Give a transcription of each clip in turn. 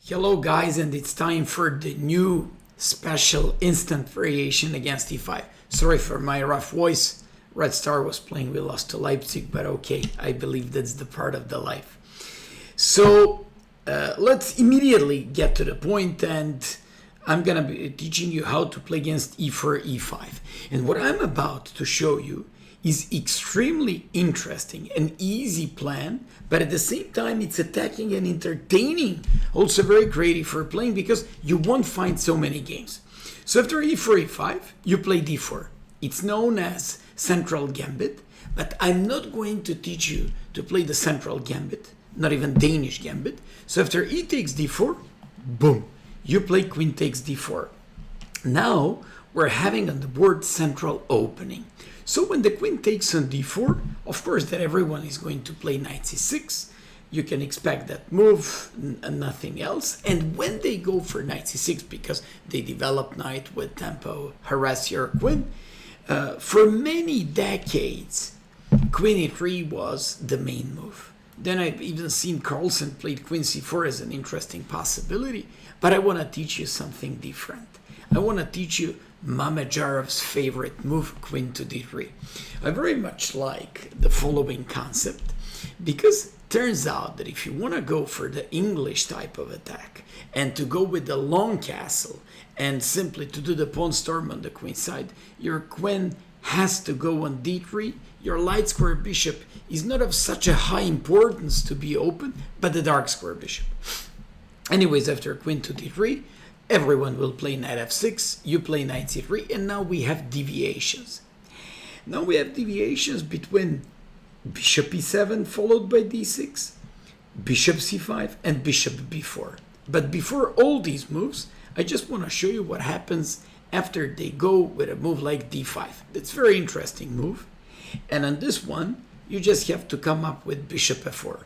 Hello guys, and it's time for the new special instant variation against e5. Sorry for my rough voice. Red Star was playing, we lost to Leipzig, but okay, I believe that's the part of the life. So let's immediately get to the point, and I'm gonna be teaching you how to play against e4, e5. And what I'm about to show you is extremely interesting, an easy plan, but at the same time it's attacking and entertaining, also very creative for playing because you won't find so many games. So after e4, e5, you play d4. It's known as central gambit, but I'm not going to teach you to play the central gambit, not even Danish gambit. So after e takes d4, boom, you play queen takes d4. Now we're having on the board central opening. So when the queen takes on d4, of course that everyone is going to play knight c6. You can expect that move and nothing else. And when they go for knight c6, because they develop knight with tempo, harass your queen, for many decades, queen e3 was the main move. Then I've even seen Carlsen played queen c4 as an interesting possibility, but I want to teach you something different. I want to teach you Mamajarov's favorite move, queen to d3. I very much like the following concept because it turns out that if you want to go for the English type of attack and to go with the long castle and simply to do the pawn storm on the queen side, your queen has to go on d3. Your light square bishop is not of such a high importance to be open, but the dark square bishop. Anyways, after queen to d3, everyone will play knight f6, you play knight c3, and now we have deviations. Now we have deviations between bishop e7 followed by d6, bishop c5, and bishop b4. But before all these moves, I just want to show you what happens after they go with a move like d5. That's a very interesting move. And on this one, you just have to come up with bishop f4.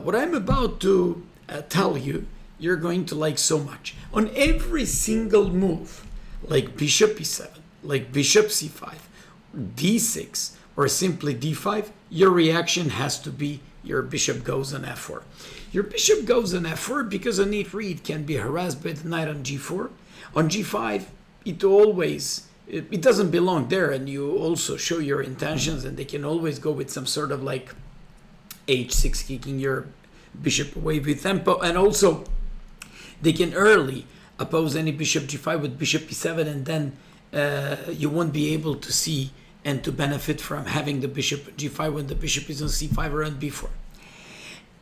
What I'm about to tell you, you're going to like so much. On every single move, like bishop e7, like bishop c5, d6, or simply d5, your reaction has to be your bishop goes on f4. Your bishop goes on f4 because on e3 it can be harassed by the knight on g4. On g5, it doesn't belong there, and you also show your intentions, and they can always go with some sort of like h6, kicking your bishop away with tempo, and also they can early oppose any bishop g5 with bishop e7, and then you won't be able to see and to benefit from having the bishop g5 when the bishop is on c5 or on b4.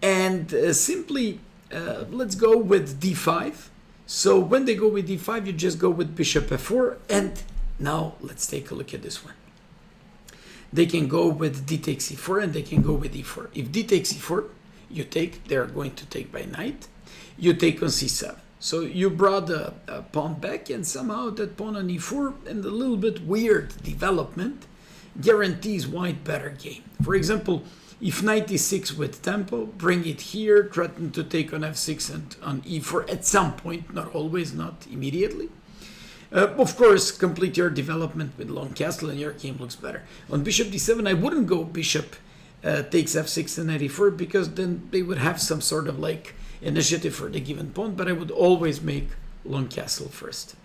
And simply, let's go with d5. So when they go with d5, you just go with bishop f4. And now let's take a look at this one. They can go with d takes e4, and they can go with e4. If d takes e4, you take, they're going to take by knight. You take on c7. So you brought a pawn back, and somehow that pawn on e4 and a little bit weird development guarantees white better game. For example, if knight e6 with tempo, bring it here, threaten to take on f6 and on e4 at some point, not always, not immediately. Of course, complete your development with long castle and your game looks better. On bishop d7, I wouldn't go bishop takes f6 and knight e4 because then they would have some sort of like initiative for the given pawn, but I would always make long castle first.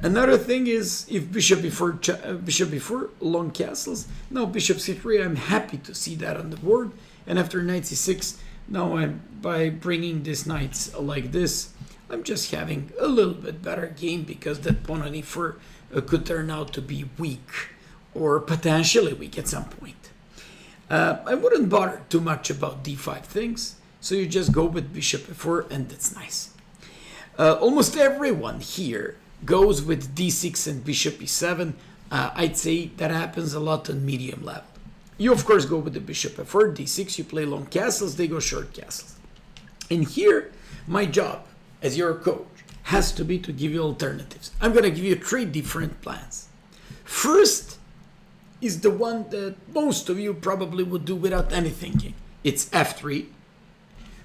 Another thing is if bishop before long castles, now bishop c3, I'm happy to see that on the board. And after knight c6, now by bringing these knights like this, I'm just having a little bit better game because that pawn on e4 could turn out to be weak or potentially weak at some point. I wouldn't bother too much about d5 things. So you just go with bishop f4, and that's nice. Almost everyone here goes with d6 and bishop e7. I'd say that happens a lot on medium level. You, of course, go with the bishop f4, d6, you play long castles, they go short castles. And here, my job as your coach has to be to give you alternatives. I'm going to give you 3 different plans. First is the one that most of you probably would do without any thinking. It's f3.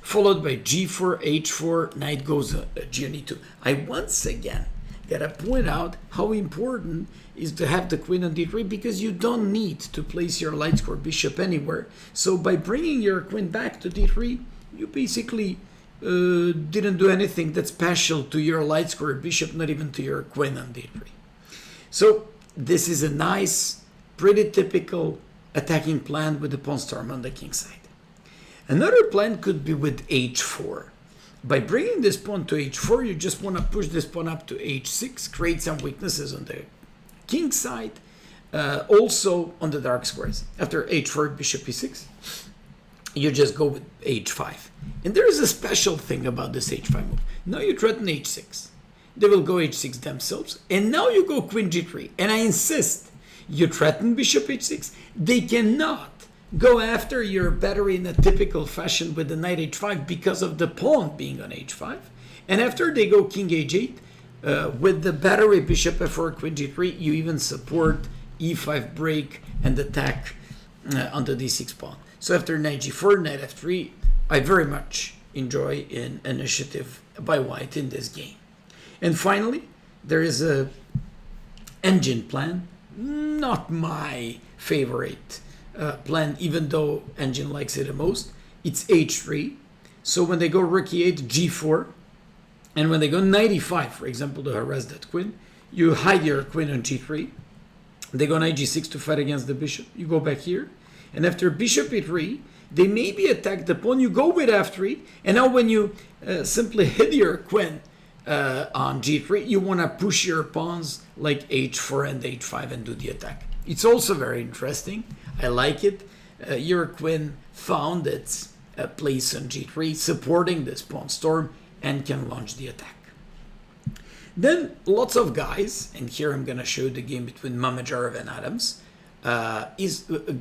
Followed by g4, h4, knight goes g on e2. I once again gotta point out how important is to have the queen on d3 because you don't need to place your light square bishop anywhere. So by bringing your queen back to d3, you basically didn't do anything that's special to your light square bishop, not even to your queen on d3. So this is a nice, pretty typical attacking plan with the pawn storm on the king side. Another plan could be with h4. By bringing this pawn to h4, you just want to push this pawn up to h6, create some weaknesses on the king side, also on the dark squares. After h4, bishop e6, you just go with h5. And there is a special thing about this h5 move. Now you threaten h6. They will go h6 themselves. And now you go queen g3. And I insist, you threaten bishop h6. They cannot go after your battery in a typical fashion with the knight h5 because of the pawn being on h5. And after they go king h8, with the battery bishop f4, queen g3, you even support e5 break and attack on the d6 pawn. So after knight g4, knight f3, I very much enjoy an initiative by white in this game. And finally, there is a engine plan, not my favorite plan, even though engine likes it the most. It's h3. So when they go rook e8, g4, and when they go knight e5, for example, to harass that queen, you hide your queen on g3. They go knight g6 to fight against the bishop. You go back here. And after bishop e3, they maybe attack the pawn. You go with f3. And now when you simply hit your queen on g3, you want to push your pawns like h4 and h5 and do the attack. It's also very interesting. I like it. Your queen found its place on g3, supporting this pawn storm, and can launch the attack. Then lots of guys, and here I'm going to show the game between Mamedyarov and Adams,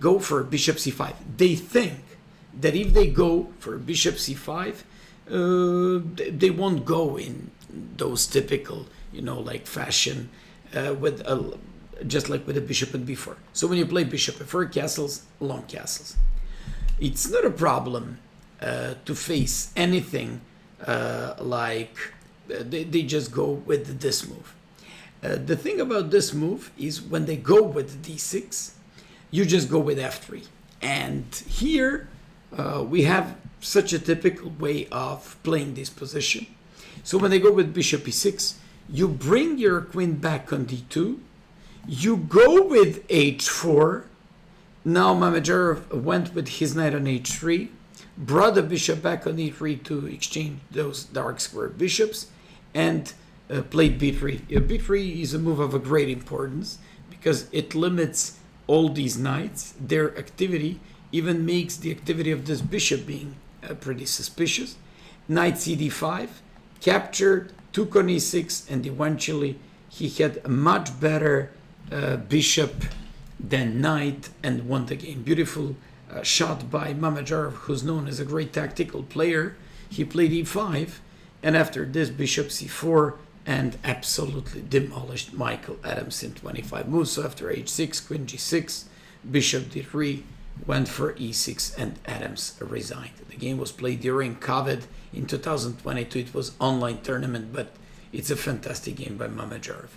go for bishop c5. They think that if they go for bishop c5, they won't go in those typical, like fashion with just like with the bishop and b4. So when you play bishop f4, castles, long castles. It's not a problem to face anything like they just go with this move. The thing about this move is when they go with d6, you just go with f3. And here we have such a typical way of playing this position. So when they go with bishop e6, you bring your queen back on d2, you go with h4. Now Mamedyarov went with his knight on h3, brought the bishop back on e3 to exchange those dark square bishops, and played b3. b3 is a move of a great importance because it limits all these knights. Their activity even makes the activity of this bishop being pretty suspicious. Knight cd5, captured, took on e6, and eventually he had a much better bishop than knight and won the game. Beautiful shot by Mamedyarov, who's known as a great tactical player. He played e5, and after this bishop c4, and absolutely demolished Michael Adams in 25 moves. So after h6, queen g6, bishop d3, went for e6, and Adams resigned. The game was played during COVID in 2022. It was online tournament, but it's a fantastic game by Mamedyarov.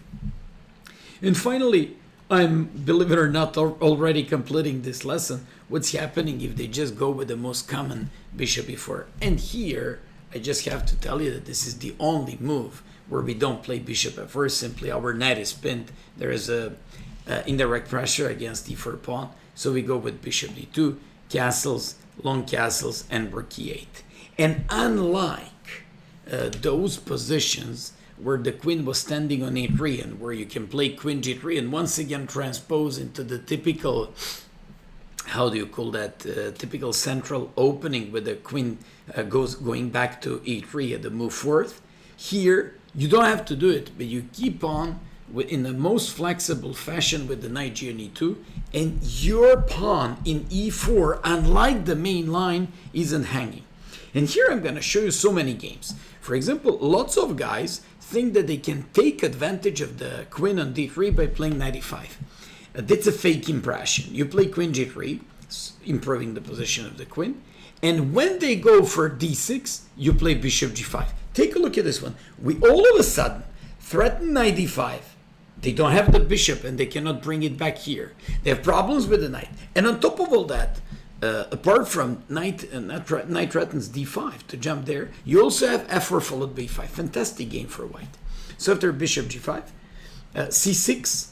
And finally, I'm, believe it or not, already completing this lesson. What's happening if they just go with the most common bishop e4? And here, I just have to tell you that this is the only move where we don't play bishop f4. Simply our knight is pinned. There is a indirect pressure against d4 pawn. So we go with bishop d2, castles, long castles, and rook e8. And unlike those positions where the queen was standing on a3 and where you can play queen g3 and once again transpose into the typical, how do you call that, typical central opening with the queen going back to e3 at the move fourth. Here, you don't have to do it, but you keep on in the most flexible fashion with the knight g on e2, and your pawn in e4, unlike the main line, isn't hanging. And here I'm going to show you so many games. For example, lots of guys think that they can take advantage of the queen on d3 by playing knight e5. That's a fake impression. You play queen g3, improving the position of the queen, and when they go for d6, you play bishop g5. Take a look at this one. We all of a sudden threaten knight d5. They don't have the bishop and they cannot bring it back here. They have problems with the knight. And on top of all that, apart from knight threatens d5 to jump there, you also have f4 followed by e5. Fantastic game for white. So after bishop g5, c6,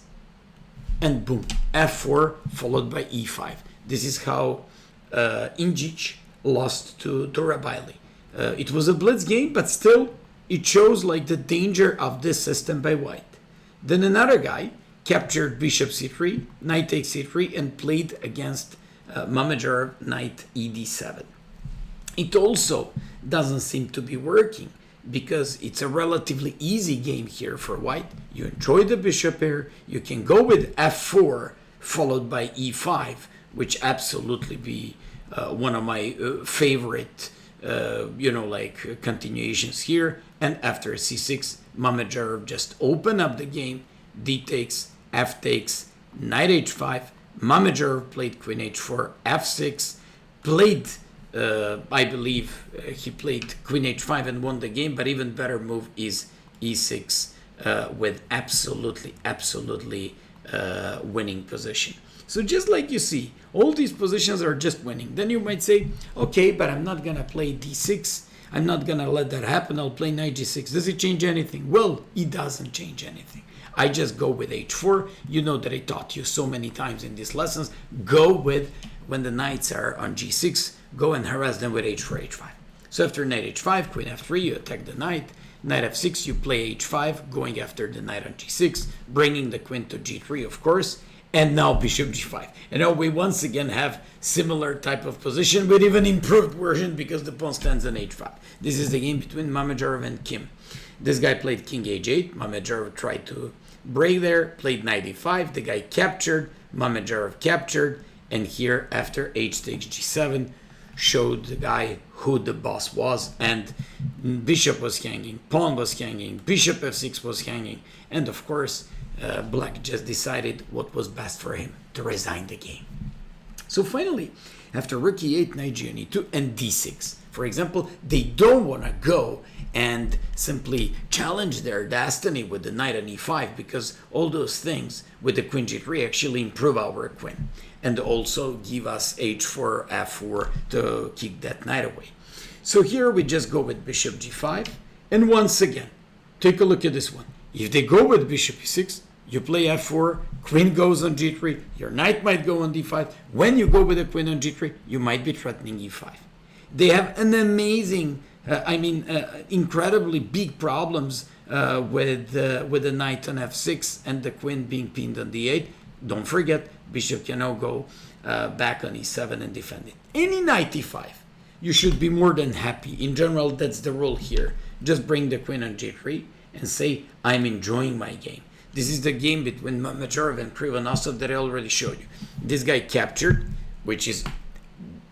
and boom, f4 followed by e5. This is how Ingic lost to Dorabaili. It was a blitz game, but still it shows like the danger of this system by white. Then another guy captured bishop c3, knight takes c3, and played against Mamedyarov knight ed7. It also doesn't seem to be working because it's a relatively easy game here for white. You enjoy the bishop pair, you can go with f4 followed by e5, which absolutely be one of my favorite continuations here. And after c6, Mamedyarov just open up the game, d takes, f takes, knight h5, Mamedyarov played queen h4, f6, played, I believe he played queen h5 and won the game, but even better move is e6 with absolutely winning position. So just like you see, all these positions are just winning. Then you might say, okay, but I'm not going to play d6. I'm not going to let that happen. I'll play knight g6. Does it change anything? Well, it doesn't change anything. I just go with h4. You know that I taught you so many times in these lessons. Go with, when the knights are on g6, go and harass them with h4, h5. So after knight h5, queen f3, you attack the knight. Knight f6, you play h5, going after the knight on g6, bringing the queen to g3, of course. And now bishop g5. And now we once again have similar type of position with even improved version because the pawn stands on h5. This is the game between Mamedyarov and Kim. This guy played king h8. Mamedyarov tried to break there, played knight e5. The guy captured, Mamedyarov captured. And here after h takes g7 showed the guy who the boss was. And bishop was hanging, pawn was hanging, bishop f6 was hanging. And of course, Black just decided what was best for him, to resign the game. So finally, after rook e8, knight g on e2, and d6, for example, they don't want to go and simply challenge their destiny with the knight on e5 because all those things with the queen g3 actually improve our queen and also give us h4, f4 to kick that knight away. So here we just go with bishop g5, and once again, take a look at this one. If they go with bishop e6, you play f4, queen goes on g3, your knight might go on d5. When you go with a queen on g3, you might be threatening e5. They have an amazing, incredibly big problems with the knight on f6 and the queen being pinned on d8. Don't forget, bishop can now go back on e7 and defend it. Any knight e5, you should be more than happy. In general, that's the rule here. Just bring the queen on g3 and say, I'm enjoying my game. This is the game between Mamedyarov and Krivonosov that I already showed you. This guy captured, which is,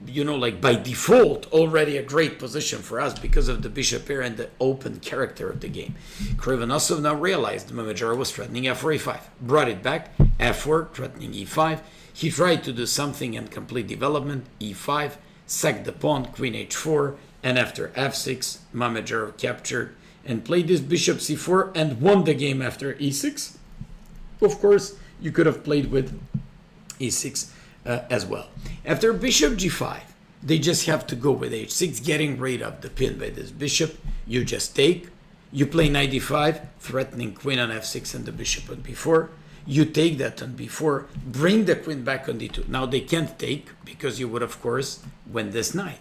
by default, already a great position for us because of the bishop pair and the open character of the game. Krivonosov now realized Mamedyarov was threatening f4, e5. Brought it back, f4, threatening e5. He tried to do something and complete development, e5, sacked the pawn, queen h4, and after f6, Mamedyarov captured and played this bishop c4 and won the game after e6. Of course, you could have played with e6 as well. After bishop g5, they just have to go with h6, getting rid of the pin by this bishop. You just take, you play knight d5, threatening queen on f6 and the bishop on b4. You take that on b4, bring the queen back on d2. Now they can't take because you would, of course, win this knight.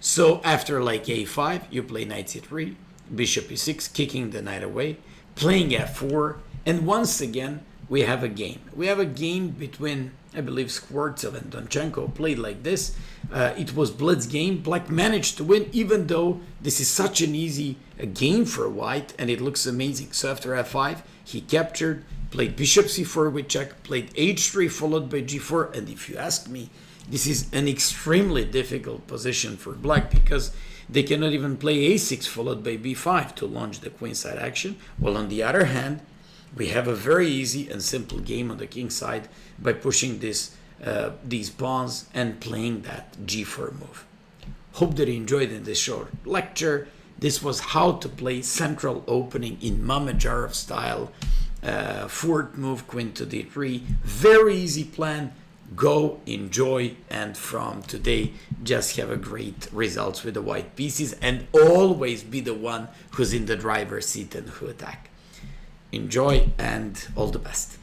So after like a5, you play knight c3, bishop e6, kicking the knight away, playing f4, and once again, we have a game. We have a game between, I believe, Skvortsov and Donchenko played like this. It was blitz game. Black managed to win, even though this is such an easy game for white, and it looks amazing. So after f5, he captured, played bishop c4 with check, played h3 followed by g4, and if you ask me, this is an extremely difficult position for black because they cannot even play a6 followed by b5 to launch the queenside action. While on the other hand, we have a very easy and simple game on the king side by pushing these pawns and playing that g4 move. Hope that you enjoyed in this short lecture. This was how to play central opening in Mamedyarov style. Fourth move, queen to d3. Very easy plan. go enjoy, and from today just have a great results with the white pieces, and always be the one who's in the driver's seat and who attack. Enjoy and all the best.